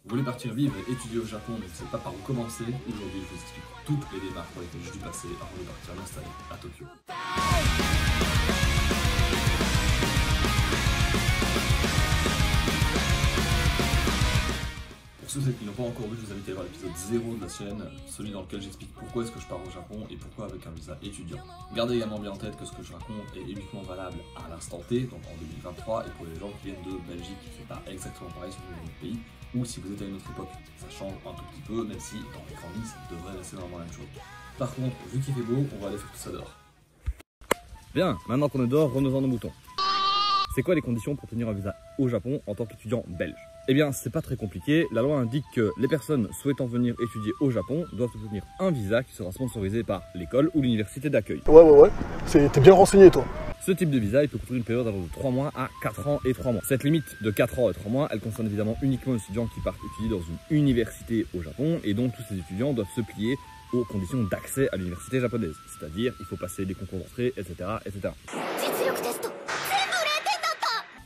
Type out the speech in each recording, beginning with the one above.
Vous voulez partir vivre et étudier au Japon mais vous ne savez pas par où commencer? Aujourd'hui je vous explique toutes les démarches pour lesquelles j'ai dû passer avant de partir m'installer à Tokyo. Pour ceux qui n'ont pas encore vu, je vous invite à voir l'épisode 0 de la chaîne, celui dans lequel j'explique pourquoi est-ce que je pars au Japon et pourquoi avec un visa étudiant. Gardez également bien en tête que ce que je raconte est uniquement valable à l'instant T, donc en 2023, et pour les gens qui viennent de Belgique, c'est pas exactement pareil si vous venez d'un pays, ou si vous êtes à une autre époque. Ça change un tout petit peu, même si dans les grandes lignes, ça devrait rester vraiment la même chose. Par contre, vu qu'il fait beau, on va aller faire tout ça dehors. Bien, maintenant qu'on est dehors, revenons-en nos moutons. C'est quoi les conditions pour obtenir un visa au Japon en tant qu'étudiant belge? Eh bien, c'est pas très compliqué. La loi indique que les personnes souhaitant venir étudier au Japon doivent obtenir un visa qui sera sponsorisé par l'école ou l'université d'accueil. Ouais. T'es bien renseigné, toi. Ce type de visa, il peut couvrir une période allant de 3 mois à 4 ans et 3 mois. Cette limite de 4 ans et 3 mois, elle concerne évidemment uniquement les étudiants qui partent étudier dans une université au Japon, et donc tous ces étudiants doivent se plier aux conditions d'accès à l'université japonaise. C'est-à-dire, il faut passer des concours d'entrée, etc., etc.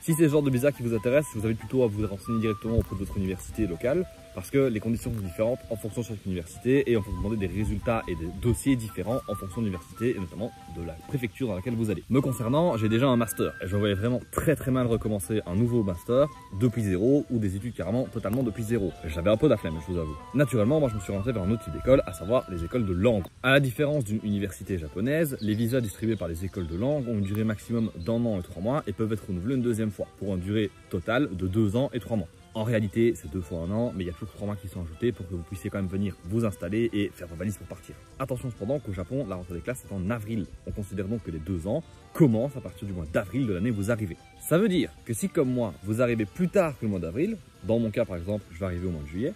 Si c'est ce genre de visa qui vous intéresse, vous avez plutôt à vous renseigner directement auprès de votre université locale, parce que les conditions sont différentes en fonction de chaque université et on peut vous demander des résultats et des dossiers différents en fonction de l'université et notamment de la préfecture dans laquelle vous allez. Me concernant, j'ai déjà un master et je voyais vraiment très mal recommencer un nouveau master depuis zéro ou des études carrément totalement depuis zéro. J'avais un peu la flemme, je vous avoue. Naturellement, moi je me suis orienté vers un autre type d'école, à savoir les écoles de langue. À la différence d'une université japonaise, les visas distribués par les écoles de langue ont une durée maximum d'1 an et 3 mois et peuvent être renouvelés une deuxième fois pour une durée totale de 2 ans et 3 mois. En réalité, c'est 2 fois 1 an, mais il y a toujours 3 mois qui sont ajoutés pour que vous puissiez quand même venir vous installer et faire vos valises pour partir. Attention cependant qu'au Japon, la rentrée des classes est en avril. On considère donc que les 2 ans commencent à partir du mois d'avril de l'année où vous arrivez. Ça veut dire que si, comme moi, vous arrivez plus tard que le mois d'avril, dans mon cas par exemple, je vais arriver au mois de juillet,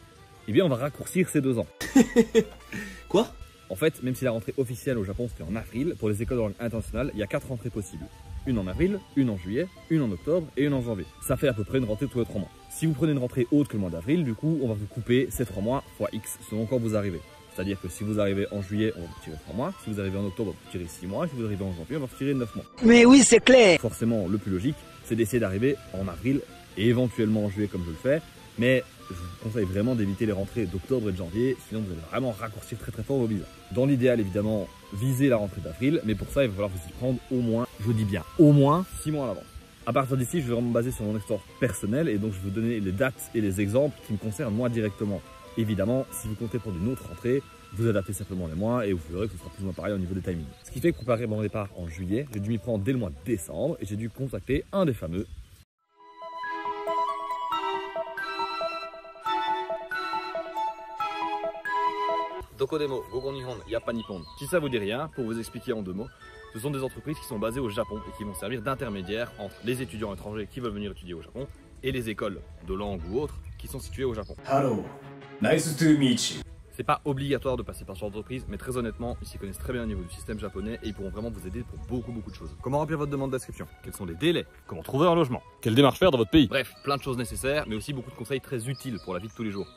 eh bien on va raccourcir ces 2 ans. Quoi? En fait, même si la rentrée officielle au Japon c'était en avril, pour les écoles de langue internationale, il y a 4 rentrées possibles. Une en avril, une en juillet, une en octobre et une en janvier. Ça fait à peu près une rentrée tous les 3 mois. Si vous prenez une rentrée haute que le mois d'avril, du coup, on va vous couper ces 3 mois fois X selon quand vous arrivez. C'est-à-dire que si vous arrivez en juillet, on va vous tirer 3 mois. Si vous arrivez en octobre, on va vous tirer 6 mois. Si vous arrivez en janvier, on va vous tirer 9 mois. Mais oui, c'est clair. Forcément, le plus logique, c'est d'essayer d'arriver en avril et éventuellement en juillet comme je le fais. Mais je vous conseille vraiment d'éviter les rentrées d'octobre et de janvier, sinon vous allez vraiment raccourcir très fort vos visas. Dans l'idéal, évidemment, visez la rentrée d'avril, mais pour ça, il va falloir vous y prendre au moins, je dis bien, au moins 6 mois à l'avance. À partir d'ici, je vais vraiment me baser sur mon expérience personnelle et donc je vais vous donner les dates et les exemples qui me concernent moi directement. Évidemment, si vous comptez prendre une autre rentrée, vous adaptez simplement les mois et vous verrez que ce sera plus ou moins pareil au niveau des timings. Ce qui fait que pour préparer mon départ en juillet, j'ai dû m'y prendre dès le mois de décembre et j'ai dû contacter un des fameux Dokodemo, Gogon Nihon, Yappa Nippon. Si ça vous dit rien, pour vous expliquer en 2 mots, ce sont des entreprises qui sont basées au Japon et qui vont servir d'intermédiaires entre les étudiants étrangers qui veulent venir étudier au Japon et les écoles de langue ou autres qui sont situées au Japon. Hello, nice to meet you. C'est pas obligatoire de passer par ce genre d'entreprise, mais très honnêtement, ils s'y connaissent très bien au niveau du système japonais et ils pourront vraiment vous aider pour beaucoup de choses. Comment remplir votre demande d'inscription? Quels sont les délais? Comment trouver un logement? Quelle démarche faire dans votre pays? Bref, plein de choses nécessaires, mais aussi beaucoup de conseils très utiles pour la vie de tous les jours.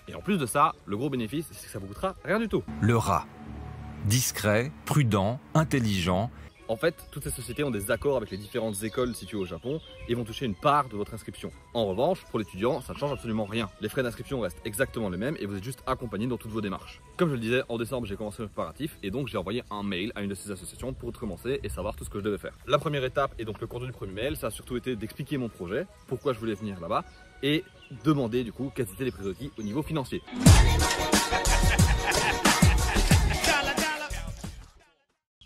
Et en plus de ça, le gros bénéfice, c'est que ça vous coûtera rien du tout. Le rat. Discret, prudent, intelligent. En fait, toutes ces sociétés ont des accords avec les différentes écoles situées au Japon et vont toucher une part de votre inscription. En revanche, pour l'étudiant, ça ne change absolument rien. Les frais d'inscription restent exactement les mêmes et vous êtes juste accompagné dans toutes vos démarches. Comme je le disais, en décembre, j'ai commencé le préparatif et donc j'ai envoyé un mail à une de ces associations pour commencer et savoir tout ce que je devais faire. La première étape et donc le contenu du premier mail, ça a surtout été d'expliquer mon projet, pourquoi je voulais venir là-bas et demander du coup quels étaient les prérequis au niveau financier.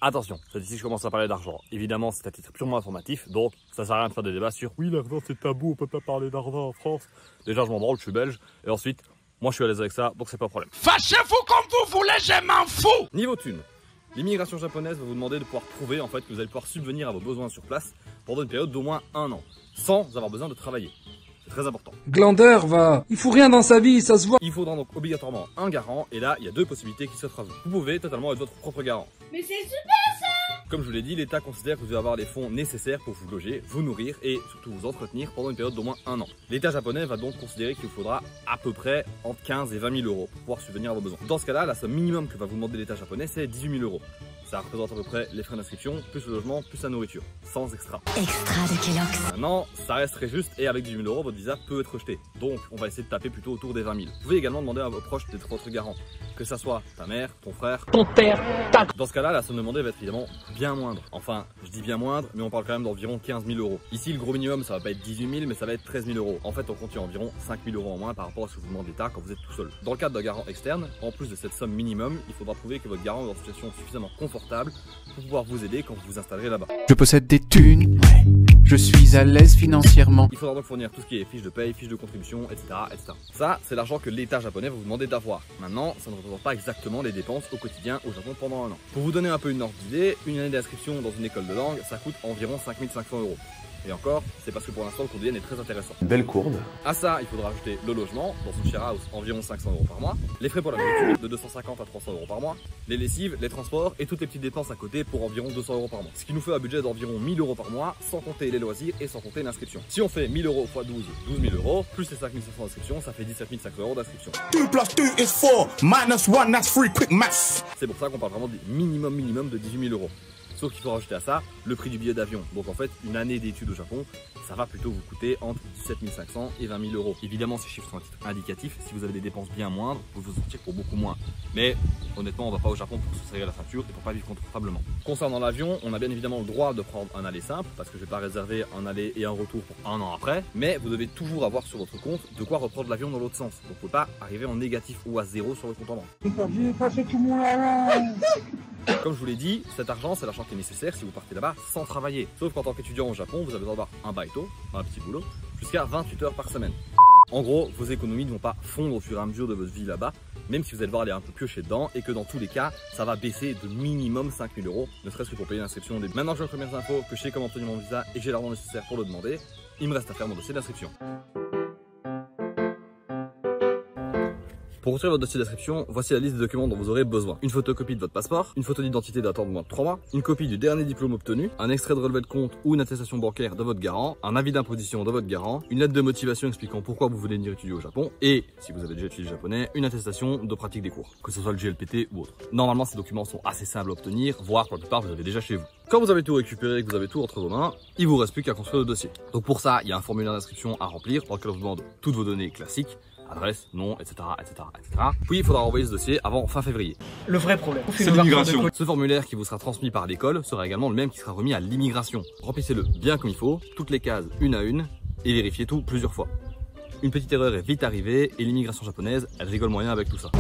Attention, c'est ici que je commence à parler d'argent. Évidemment, c'est à titre purement informatif, donc ça sert à rien de faire des débats sur oui, l'argent c'est tabou, on peut pas parler d'argent en France. Déjà, je m'en branle, je suis belge, et ensuite, moi je suis à l'aise avec ça, donc c'est pas un problème. Fâchez-vous comme vous voulez, je m'en fous. Niveau thune, l'immigration japonaise va vous demander de pouvoir prouver en fait que vous allez pouvoir subvenir à vos besoins sur place pendant une période d'au moins 1 an, sans avoir besoin de travailler. C'est très important. Glandeur va, il fout rien dans sa vie, ça se voit. Il faudra donc obligatoirement un garant, et là, il y a 2 possibilités qui s'offrent à vous. Vous pouvez totalement être votre propre garant. Mais c'est super ça! Comme je vous l'ai dit, l'État considère que vous devez avoir les fonds nécessaires pour vous loger, vous nourrir et surtout vous entretenir pendant une période d'au moins 1 an. L'État japonais va donc considérer qu'il vous faudra à peu près entre 15 et 20 000 euros pour pouvoir subvenir à vos besoins. Dans ce cas-là, la somme minimum que va vous demander l'État japonais, c'est 18 000 euros. Ça représente à peu près les frais d'inscription, plus le logement, plus la nourriture, sans extra. Extra de Kellogg's. Maintenant, ça reste très juste et avec 10 000 € votre visa peut être rejeté. Donc on va essayer de taper plutôt autour des 20 000. Vous pouvez également demander à vos proches d'être votre garant. Que ça soit ta mère, ton frère, Ton père, Dans ce cas-là, la somme demandée va être évidemment bien moindre. Enfin, je dis bien moindre, mais on parle quand même d'environ 15 000 €. Ici, le gros minimum, ça va pas être 18 000, mais ça va être 13 000 €. En fait, on compte environ 5 000 € en moins par rapport à ce que vous demande l'État quand vous êtes tout seul. Dans le cadre d'un garant externe, en plus de cette somme minimum, il faudra prouver que votre garant est en situation suffisamment confortable pour pouvoir vous aider quand vous vous installerez là-bas. Je possède des thunes, ouais. Je suis à l'aise financièrement. Il faudra donc fournir tout ce qui est fiches de paye, fiches de contribution, etc. etc. Ça, c'est l'argent que l'État japonais va vous demander d'avoir. Maintenant, ça ne représente pas exactement les dépenses au quotidien au Japon pendant un an. Pour vous donner un peu une ordre d'idée, une année d'inscription dans une école de langue, ça coûte environ 5 500 €. Et encore, c'est parce que pour l'instant le cours de yen est très intéressant. Belle courbe. À ça, il faudra ajouter le logement, dans une share house environ 500 € par mois, les frais pour la nourriture de 250 à 300 € par mois, les lessives, les transports et toutes les petites dépenses à côté pour environ 200 € par mois. Ce qui nous fait un budget d'environ 1000 € par mois, sans compter les loisirs et sans compter l'inscription. Si on fait 1000 € x 12, 12 000 €, plus les 5 500 d'inscription, ça fait 17 500 € d'inscription. 2 + 2 is 4, -1, that's 3, quick maths. C'est pour ça qu'on parle vraiment du minimum de 18 000 €. Sauf qu'il faut rajouter à ça le prix du billet d'avion. Donc en fait, une année d'études au Japon, ça va plutôt vous coûter entre 17 500 et 20 000 €. Évidemment, ces chiffres sont à titre indicatif. Si vous avez des dépenses bien moindres, vous pouvez vous sortir pour beaucoup moins. Mais honnêtement, on va pas au Japon pour se serrer la ceinture et pour pas vivre confortablement. Concernant l'avion, on a bien évidemment le droit de prendre un aller simple, parce que je vais pas réserver un aller et un retour pour un an après. Mais vous devez toujours avoir sur votre compte de quoi reprendre l'avion dans l'autre sens. Donc vous pouvez pas arriver en négatif ou à 0 sur le compte en banque. Comme je vous l'ai dit, cet argent, c'est l'argent qui est nécessaire si vous partez là-bas sans travailler. Sauf qu'en tant qu'étudiant au Japon, vous avez besoin d'avoir un baito, un petit boulot, jusqu'à 28 heures par semaine. En gros, vos économies ne vont pas fondre au fur et à mesure de votre vie là-bas, même si vous allez devoir aller un peu piocher dedans et que dans tous les cas, ça va baisser de minimum 5 000 €, ne serait-ce que pour payer l'inscription au début. Maintenant que j'ai les premières infos, que je sais comment obtenir mon visa et que j'ai l'argent nécessaire pour le demander, il me reste à faire mon dossier d'inscription. Pour construire votre dossier d'inscription, voici la liste des documents dont vous aurez besoin. Une photocopie de votre passeport, une photo d'identité datant de moins de 3 mois, une copie du dernier diplôme obtenu, un extrait de relevé de compte ou une attestation bancaire de votre garant, un avis d'imposition de votre garant, une lettre de motivation expliquant pourquoi vous voulez venir étudier au Japon et, si vous avez déjà étudié le japonais, une attestation de pratique des cours, que ce soit le GLPT ou autre. Normalement, ces documents sont assez simples à obtenir, voire pour la plupart vous avez déjà chez vous. Quand vous avez tout récupéré et que vous avez tout entre vos mains, il vous reste plus qu'à construire le dossier. Donc pour ça, il y a un formulaire d'inscription à remplir dans lequel on vous demande toutes vos données classiques, adresse, nom, etc., etc., etc. Puis il faudra renvoyer ce dossier avant fin février. Le vrai problème, c'est l'immigration. Ce formulaire qui vous sera transmis par l'école sera également le même qui sera remis à l'immigration. Remplissez-le bien comme il faut, toutes les cases une à une, et vérifiez tout plusieurs fois. Une petite erreur est vite arrivée et l'immigration japonaise, elle rigole moyen avec tout ça.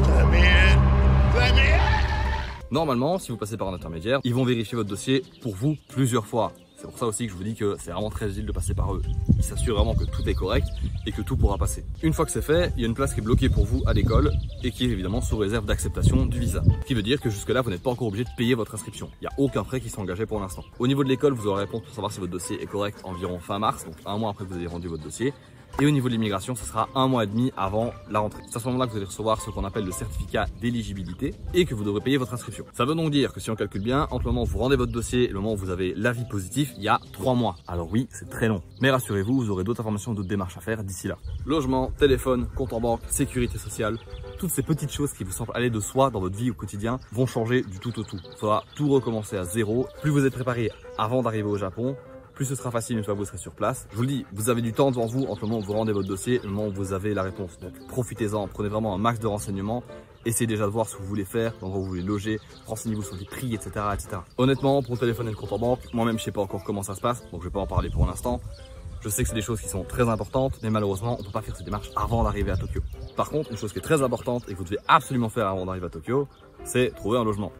Normalement, si vous passez par un intermédiaire, ils vont vérifier votre dossier pour vous plusieurs fois. C'est pour ça aussi que je vous dis que c'est vraiment très utile de passer par eux. Ils s'assurent vraiment que tout est correct et que tout pourra passer. Une fois que c'est fait, il y a une place qui est bloquée pour vous à l'école et qui est évidemment sous réserve d'acceptation du visa. Ce qui veut dire que jusque là, vous n'êtes pas encore obligé de payer votre inscription. Il n'y a aucun frais qui sont engagés pour l'instant. Au niveau de l'école, vous aurez réponse pour savoir si votre dossier est correct environ fin mars, donc un mois après que vous ayez rendu votre dossier. Et au niveau de l'immigration, ce sera 1 mois et demi avant la rentrée. C'est à ce moment-là que vous allez recevoir ce qu'on appelle le certificat d'éligibilité et que vous devrez payer votre inscription. Ça veut donc dire que si on calcule bien, entre le moment où vous rendez votre dossier et le moment où vous avez l'avis positif, il y a 3 mois. Alors oui, c'est très long. Mais rassurez-vous, vous aurez d'autres informations, d'autres démarches à faire d'ici là. Logement, téléphone, compte en banque, sécurité sociale, toutes ces petites choses qui vous semblent aller de soi dans votre vie au quotidien vont changer du tout au tout. Il faudra tout recommencer à zéro. Plus vous êtes préparé avant d'arriver au Japon, plus ce sera facile une fois que vous serez sur place. Je vous le dis, vous avez du temps devant vous entre le moment où vous rendez votre dossier et le moment où vous avez la réponse. Donc profitez-en, prenez vraiment un max de renseignements. Essayez déjà de voir ce que vous voulez faire, l'endroit où vous voulez loger, renseignez-vous sur les prix, etc., etc. Honnêtement, pour le téléphone et le compte en banque, moi-même je sais pas encore comment ça se passe, donc je vais pas en parler pour l'instant. Je sais que c'est des choses qui sont très importantes, mais malheureusement, on peut pas faire ces démarches avant d'arriver à Tokyo. Par contre, une chose qui est très importante et que vous devez absolument faire avant d'arriver à Tokyo, c'est trouver un logement.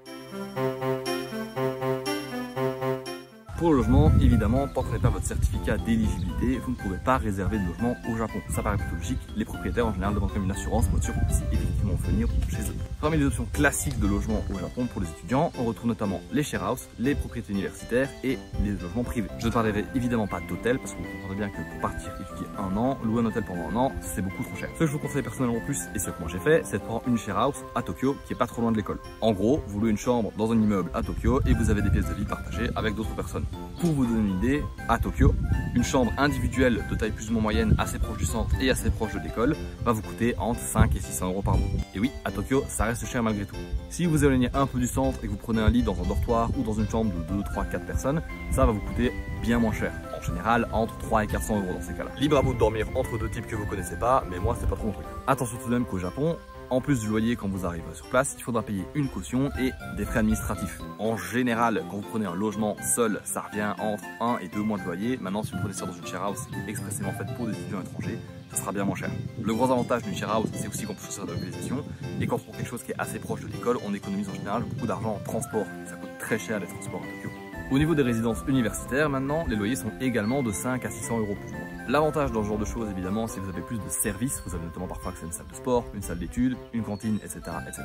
Pour le logement, évidemment, tant que vous n'avez pas votre certificat d'éligibilité, vous ne pourrez pas réserver de logement au Japon. Ça paraît plutôt logique, les propriétaires en général demandent quand même une assurance pour être sûr que vous puissiez effectivement venir chez eux. Parmi les options classiques de logement au Japon pour les étudiants, on retrouve notamment les share house, les propriétés universitaires et les logements privés. Je ne parlerai évidemment pas d'hôtel parce que vous comprendrez bien que pour partir étudier un an, louer un hôtel pendant un an, c'est beaucoup trop cher. Ce que je vous conseille personnellement plus, et ce que moi j'ai fait, c'est de prendre une share house à Tokyo qui est pas trop loin de l'école. En gros, vous louez une chambre dans un immeuble à Tokyo et vous avez des pièces de vie partagées avec d'autres personnes. Pour vous donner une idée, à Tokyo, une chambre individuelle de taille plus ou moins moyenne, assez proche du centre et assez proche de l'école, va vous coûter entre 5 et 600 € par mois. Et oui, à Tokyo, ça reste cher malgré tout. Si vous éloignez un peu du centre et que vous prenez un lit dans un dortoir ou dans une chambre de 2, 3, 4 personnes, ça va vous coûter bien moins cher. En général, entre 3 et 400 € dans ces cas-là. Libre à vous de dormir entre deux types que vous connaissez pas, mais moi, c'est pas trop mon truc. Attention tout de même qu'au Japon, en plus du loyer quand vous arrivez sur place, il faudra payer une caution et des frais administratifs. En général, quand vous prenez un logement seul, ça revient entre 1 et 2 mois de loyer. Maintenant, si vous prenez ça dans une share house qui est expressément faite pour des étudiants étrangers, ça sera bien moins cher. Le gros avantage d'une share house, c'est aussi qu'on peut choisir de localisation. Et quand on prend quelque chose qui est assez proche de l'école, on économise en général beaucoup d'argent en transport. Ça coûte très cher les transports à Tokyo. Au niveau des résidences universitaires, maintenant, les loyers sont également de 5 à 600 € plus ou moins. L'avantage dans ce genre de choses, évidemment, c'est que vous avez plus de services. Vous avez notamment parfois accès à une salle de sport, une salle d'études, une cantine, etc., etc.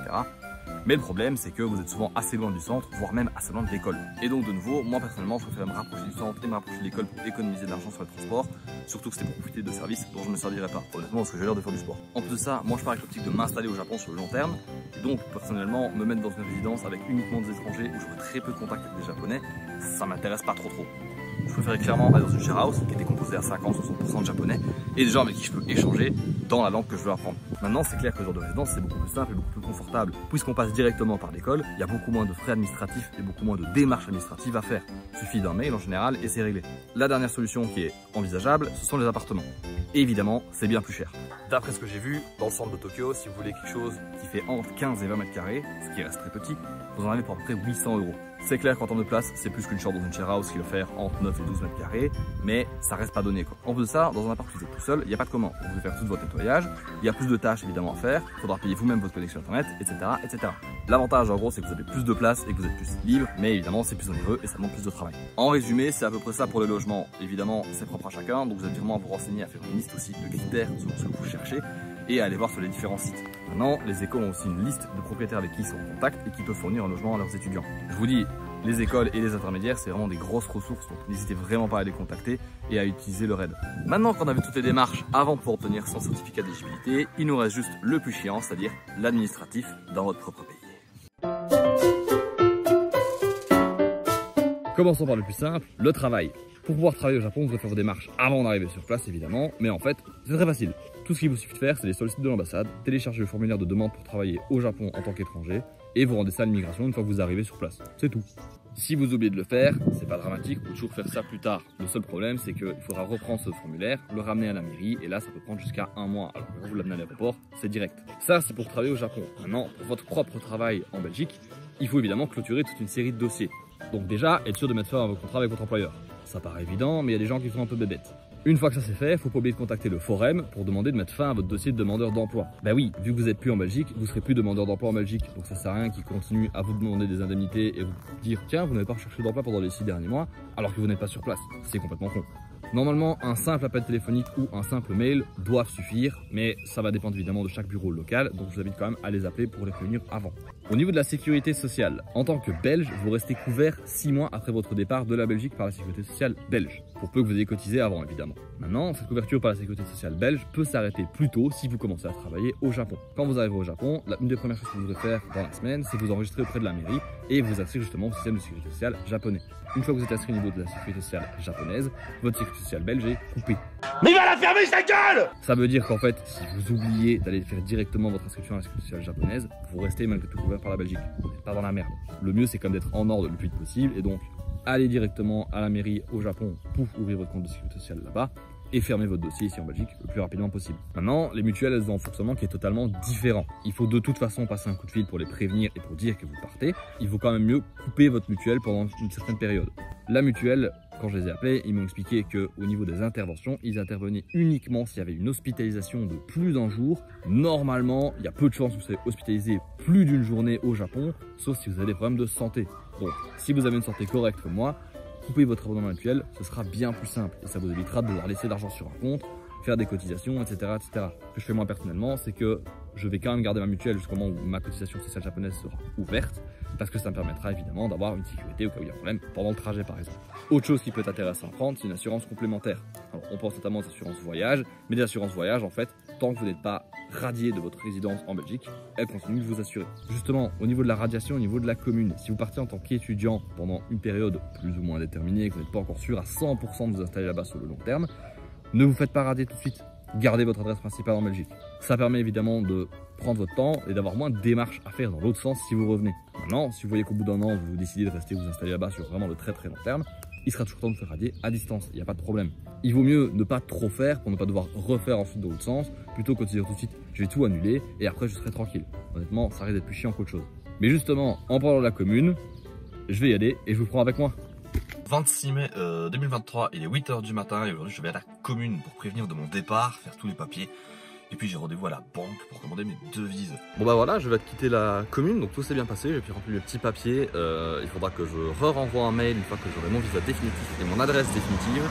Mais le problème, c'est que vous êtes souvent assez loin du centre, voire même assez loin de l'école. Et donc, de nouveau, moi personnellement, je préfère me rapprocher du centre et me rapprocher de l'école pour économiser de l'argent sur le transport. Surtout que c'était pour profiter de services dont je ne me servirais pas, honnêtement, parce que j'ai l'air de faire du sport. En plus de ça, moi je pars avec l'optique de m'installer au Japon sur le long terme. Et donc, personnellement, me mettre dans une résidence avec uniquement des étrangers où j'aurai très peu de contact avec des Japonais, ça m'intéresse pas trop. Je préférais clairement aller dans une share house qui était composée à 50-60% de japonais et des gens avec qui je peux échanger dans la langue que je veux apprendre. Maintenant, c'est clair que le genre de résidence, c'est beaucoup plus simple et beaucoup plus confortable. Puisqu'on passe directement par l'école, il y a beaucoup moins de frais administratifs et beaucoup moins de démarches administratives à faire. Il suffit d'un mail en général et c'est réglé. La dernière solution qui est envisageable, ce sont les appartements. Et évidemment, c'est bien plus cher. D'après ce que j'ai vu, dans le centre de Tokyo, si vous voulez quelque chose qui fait entre 15 et 20 mètres carrés, ce qui reste très petit, vous en avez pour à peu près 800 €. C'est clair qu'en termes de place, c'est plus qu'une chambre dans une share house qui va faire entre 9 et 12 mètres carrés, mais ça reste pas donné quoi. En plus de ça, dans un appart où vous êtes tout seul, il n'y a pas de comment. Vous pouvez faire tout votre nettoyage, il y a plus de tâches évidemment à faire, il faudra payer vous-même votre connexion internet, etc., etc. L'avantage en gros, c'est que vous avez plus de place et que vous êtes plus libre, mais évidemment c'est plus onéreux et ça demande plus de travail. En résumé, c'est à peu près ça pour le logement. Évidemment, c'est propre à chacun, donc vous avez vraiment à vous renseigner, à faire une liste aussi de critères sur ce que vous cherchez et à aller voir sur les différents sites. Maintenant, les écoles ont aussi une liste de propriétaires avec qui ils sont en contact et qui peuvent fournir un logement à leurs étudiants. Je vous dis, les écoles et les intermédiaires, c'est vraiment des grosses ressources, donc n'hésitez vraiment pas à les contacter et à utiliser leur aide. Maintenant qu'on a vu toutes les démarches avant de pouvoir obtenir son certificat d'éligibilité, il nous reste juste le plus chiant, c'est-à-dire l'administratif dans votre propre pays. Commençons par le plus simple, le travail. Pour pouvoir travailler au Japon, vous devez faire vos démarches avant d'arriver sur place évidemment, mais en fait, c'est très facile. Tout ce qu'il vous suffit de faire, c'est aller sur le site de l'ambassade, télécharger le formulaire de demande pour travailler au Japon en tant qu'étranger, et vous rendez ça à l'immigration une fois que vous arrivez sur place. C'est tout. Si vous oubliez de le faire, c'est pas dramatique, vous pouvez toujours faire ça plus tard. Le seul problème, c'est qu'il faudra reprendre ce formulaire, le ramener à la mairie, et là, ça peut prendre jusqu'à 1 mois. Alors que quand vous l'amenez à l'aéroport, c'est direct. Ça, c'est pour travailler au Japon. Maintenant, pour votre propre travail en Belgique, il faut évidemment clôturer toute une série de dossiers. Donc déjà, être sûr de mettre fin à vos contrats avec votre employeur. Ça paraît évident, mais il y a des gens qui sont un peu bébêtes. Une fois que ça c'est fait, faut pas oublier de contacter le Forum pour demander de mettre fin à votre dossier de demandeur d'emploi. Bah oui, vu que vous êtes plus en Belgique, vous serez plus demandeur d'emploi en Belgique, donc ça sert à rien qu'ils continuent à vous demander des indemnités et vous dire tiens, vous n'avez pas recherché d'emploi pendant les 6 derniers mois, alors que vous n'êtes pas sur place. C'est complètement con. Normalement, un simple appel téléphonique ou un simple mail doivent suffire, mais ça va dépendre évidemment de chaque bureau local, donc je vous invite quand même à les appeler pour les prévenir avant. Au niveau de la sécurité sociale, en tant que Belge, vous restez couvert 6 mois après votre départ de la Belgique par la sécurité sociale belge, pour peu que vous ayez cotisé avant évidemment. Maintenant, cette couverture par la sécurité sociale belge peut s'arrêter plus tôt si vous commencez à travailler au Japon. Quand vous arrivez au Japon, une des premières choses que vous devez faire dans la semaine, c'est vous enregistrer auprès de la mairie et vous inscrire justement au système de sécurité sociale japonais. Une fois que vous êtes inscrit au niveau de la sécurité sociale japonaise, votre sécurité sociale belge est coupée. Mais il va la fermer sa gueule! Ça veut dire qu'en fait, si vous oubliez d'aller faire directement votre inscription à la sécurité sociale japonaise, vous restez malgré tout couvert par la Belgique. Vous n'êtes pas dans la merde. Le mieux, c'est comme d'être en ordre le plus vite possible et donc allez directement à la mairie au Japon pour ouvrir votre compte de sécurité sociale là-bas et fermer votre dossier ici en Belgique le plus rapidement possible. Maintenant, les mutuelles, elles ont un fonctionnement qui est totalement différent. Il faut de toute façon passer un coup de fil pour les prévenir et pour dire que vous partez. Il faut quand même mieux couper votre mutuelle pendant une certaine période. La mutuelle, quand je les ai appelés, ils m'ont expliqué qu'au niveau des interventions, ils intervenaient uniquement s'il y avait une hospitalisation de plus d'un jour. Normalement, il y a peu de chances que vous soyez hospitalisé plus d'une journée au Japon, sauf si vous avez des problèmes de santé. Donc, si vous avez une santé correcte comme moi, coupez votre abonnement mutuel, ce sera bien plus simple et ça vous évitera de devoir laisser l'argent sur un compte, faire des cotisations, etc., etc. Ce que je fais moi personnellement, c'est que je vais quand même garder ma mutuelle jusqu'au moment où ma cotisation sociale japonaise sera ouverte, parce que ça me permettra évidemment d'avoir une sécurité au cas où il y a un problème pendant le trajet par exemple. Autre chose qui peut être intéressant à prendre, c'est une assurance complémentaire. Alors, on pense notamment aux assurances voyage, mais des assurances voyage en fait, tant que vous n'êtes pas radié de votre résidence en Belgique, elle continue de vous assurer. Justement, au niveau de la radiation, au niveau de la commune, si vous partez en tant qu'étudiant pendant une période plus ou moins déterminée et que vous n'êtes pas encore sûr à 100% de vous installer là-bas sur le long terme, ne vous faites pas radier tout de suite. Gardez votre adresse principale en Belgique. Ça permet évidemment de prendre votre temps et d'avoir moins de démarches à faire dans l'autre sens si vous revenez. Maintenant, si vous voyez qu'au bout d'un an, vous décidez de rester vous installer là-bas sur vraiment le très long terme, il sera toujours temps de faire radier à distance, il n'y a pas de problème. Il vaut mieux ne pas trop faire pour ne pas devoir refaire ensuite dans l'autre sens, plutôt que de se dire tout de suite je vais tout annuler et après je serai tranquille. Honnêtement, ça risque d'être plus chiant qu'autre chose. Mais justement, en parlant de la commune, je vais y aller et je vous prends avec moi. 26 mai 2023, il est 8 h du matin et aujourd'hui je vais à la commune pour prévenir de mon départ, faire tous les papiers. Et puis j'ai rendez-vous à la banque pour commander mes devises. Bon bah voilà, je vais quitter la commune, donc tout s'est bien passé, j'ai pu remplir mes petits papiers. Il faudra que je renvoie un mail une fois que j'aurai mon visa définitif et mon adresse définitive.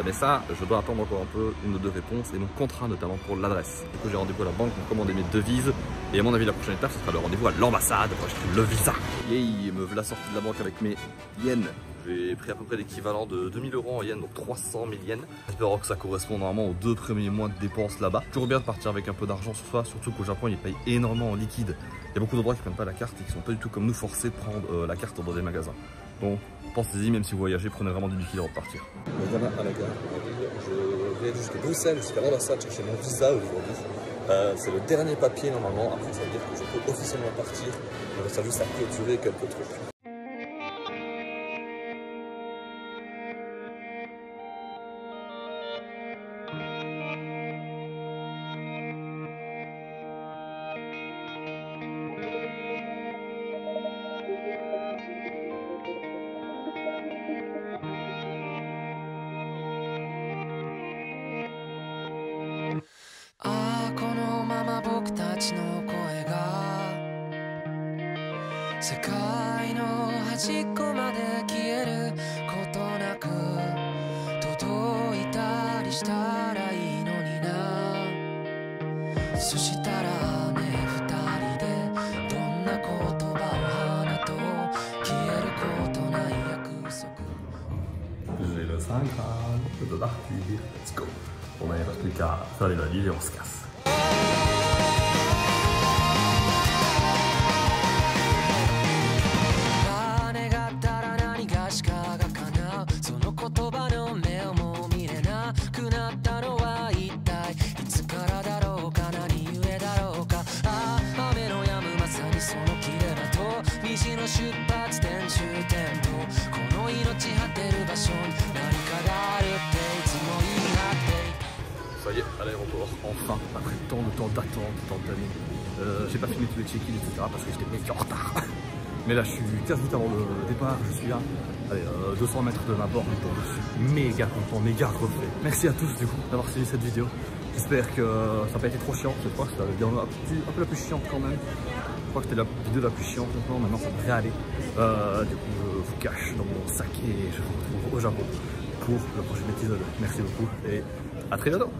Mais ça, je dois attendre encore un peu une ou deux réponses et mon contrat notamment pour l'adresse. Du coup j'ai rendez-vous à la banque pour commander mes devises. Et à mon avis la prochaine étape ce sera le rendez-vous à l'ambassade pour acheter le visa. Yay, me voilà sorti de la banque avec mes yens. J'ai pris à peu près l'équivalent de 2000 € en yens, donc 300 000 yens. J'espère que ça correspond normalement aux 2 premiers mois de dépenses là-bas. Toujours bien de partir avec un peu d'argent sur soi, surtout qu'au Japon ils payent énormément en liquide. Il y a beaucoup d'endroits qui ne prennent pas la carte et qui sont pas du tout comme nous forcés de prendre la carte dans des magasins. Donc pensez-y, même si vous voyagez, prenez vraiment du liquide avant de partir. Donc voilà à la gare, je vais jusqu'à Bruxelles, jusqu'à l'ambassade chercher mon visa aujourd'hui. C'est le dernier papier normalement, après ça veut dire que je peux officiellement partir. Il reste juste à clôturer quelques trucs. J'ai le 5 grammes, je peux partir, let's go. Bon ben il ne reste plus qu'à faire les valises et on se casse. Ça y est, à l'aéroport, enfin, après tant de temps d'attente, tant d'années. J'ai pas filmé tous les check-in, etc. parce que j'étais méga en retard. Mais là, je suis 15 minutes avant le départ, je suis là, allez, 200 mètres de ma borne, donc je suis méga content, méga refait. Merci à tous du coup d'avoir suivi cette vidéo. J'espère que ça n'a pas été trop chiant cette fois, c'était un peu la plus chiante quand même. Je crois que c'était la vidéo la plus chiante maintenant ça devrait aller. Du coup, je vous cache dans mon sac et je vous retrouve au Japon pour le prochain épisode. Merci beaucoup et à très bientôt.